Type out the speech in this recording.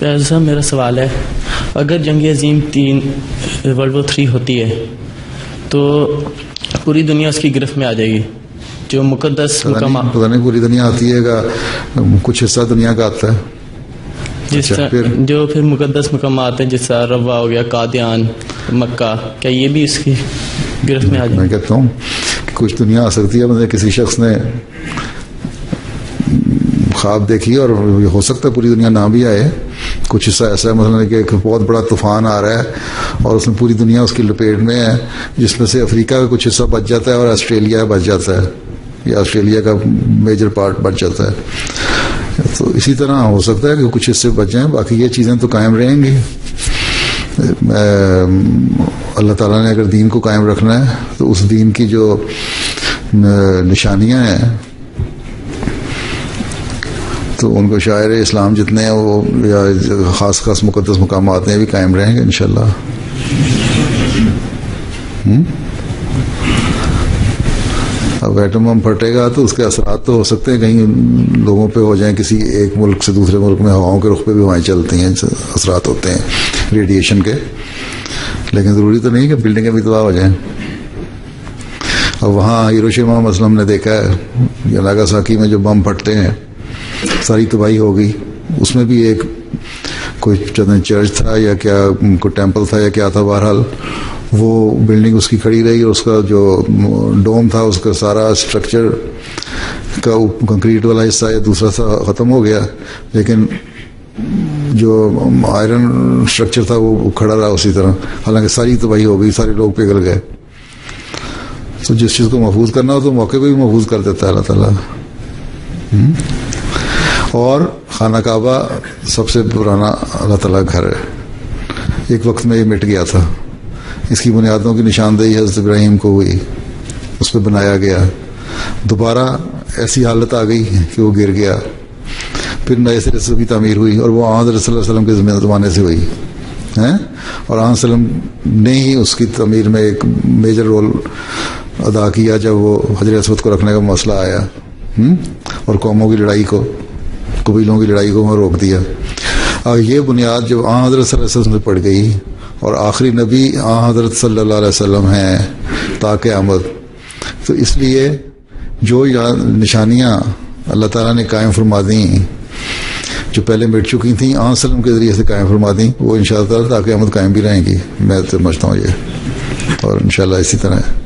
ایسا میرا سوال ہے، اگر جنگ عظیم 3 ورلڈ وار 3 ہوتی ہے تو پوری دنیا اس کی گرفت میں آ جائے گی، جو مقدس مقامات پتہ نہیں پوری دنیا آتی ہے کہ کچھ حصہ دنیا کا آتا ہے، جس جو پھر مقدس مقامات ہیں، جس طرح روا ہو گیا، قادیان، مکہ، کیا یہ بھی اس کی گرفت میں آ جائے؟ میں کہتا ہوں کہ کچھ دنیا آ سکتی ہے، مطلب کسی شخص نے خواب دیکھی اور ہو سکتا ہے پوری دنیا نہ بھی آئے، کچھ حصہ ایسا ہے مثلا کہ ایک بہت بڑا طوفان آ رہا ہے اور اس میں پوری دنیا اس کی لپیٹ میں ہے، جس میں سے افریقہ کا کچھ حصہ بچ جاتا ہے اور آسٹریلیا بچ جاتا ہے، یا آسٹریلیا کا میجر پارٹ بچ جاتا ہے، تو اسی طرح ہو سکتا ہے کہ کچھ حصے بچ جائیں، باقی یہ چیزیں تو قائم رہیں گی۔ اللہ تعالیٰ نے اگر دین کو قائم رکھنا ہے تو اس دین کی جو نشانیاں ہیں تو ان کو شاعر اسلام جتنے ہیں وہ یا خاص خاص مقدس مقامات ہیں بھی قائم رہیں گے انشاءاللہ۔ اب ایٹم بم پھٹے گا تو اس کے اثرات تو ہو سکتے ہیں کہیں لوگوں پہ ہو جائیں، کسی ایک ملک سے دوسرے ملک میں ہواؤں کے رخ پہ بھی ہوائیں چلتی ہیں، اثرات ہوتے ہیں ریڈیشن کے، لیکن ضروری تو نہیں کہ بلڈنگیں بھی تباہ ہو جائیں۔ اب وہاں ہیروشیما مثلا ہم نے دیکھا ہے یا ناگاساکی میں جو بم پھٹتے ہیں ساری تباہی ہو گئی، اس میں بھی ایک کوئی چرچ تھا یا کیا کوئی ٹیمپل تھا یا کیا تھا، بہرحال وہ بلڈنگ اس کی کھڑی رہی اور اس کا جو ڈوم تھا اس کا سارا اسٹرکچر کا کنکریٹ والا حصہ یا دوسرا سا ختم ہو گیا، لیکن جو آئرن اسٹرکچر تھا وہ کھڑا رہا اسی طرح، حالانکہ ساری تباہی ہو گئی، سارے لوگ پگھل گئے۔ تو جس چیز کو محفوظ کرنا ہو تو موقع پہ بھی محفوظ کر دیتا ہے اللہ تعالیٰ۔ اور خانہ کعبہ سب سے پرانا اللہ تعالیٰ کا گھر ہے، ایک وقت میں یہ مٹ گیا تھا، اس کی بنیادوں کی نشاندہی حضرت ابراہیم کو ہوئی، اس پہ بنایا گیا، دوبارہ ایسی حالت آ گئی کہ وہ گر گیا، پھر نئے سرے سے بھی تعمیر ہوئی اور وہ حضرت صلی اللہ علیہ وسلم کے زمانے سے ہوئی ہیں، اور حضرت صلی اللہ علیہ وسلم نے ہی اس کی تعمیر میں ایک میجر رول ادا کیا جب وہ حجر اسود کو رکھنے کا مسئلہ آیا اور قوموں کی لڑائی کو، قبیلوں کی لڑائی کو وہاں روک دیا۔ اور یہ بنیاد جب حضرت صلی اللہ علیہ وسلم سے پڑ گئی اور آخری نبی حضرت صلی اللہ علیہ وسلم ہیں تا قیامت، تو اس لیے جو نشانیاں اللہ تعالیٰ نے قائم فرما دیں جو پہلے مٹ چکی تھیں وسلم کے ذریعے سے قائم فرما دیں، وہ انشاءاللہ تا قیامت قائم بھی رہیں گی، میں سمجھتا ہوں یہ، اور انشاءاللہ اسی طرح ہے۔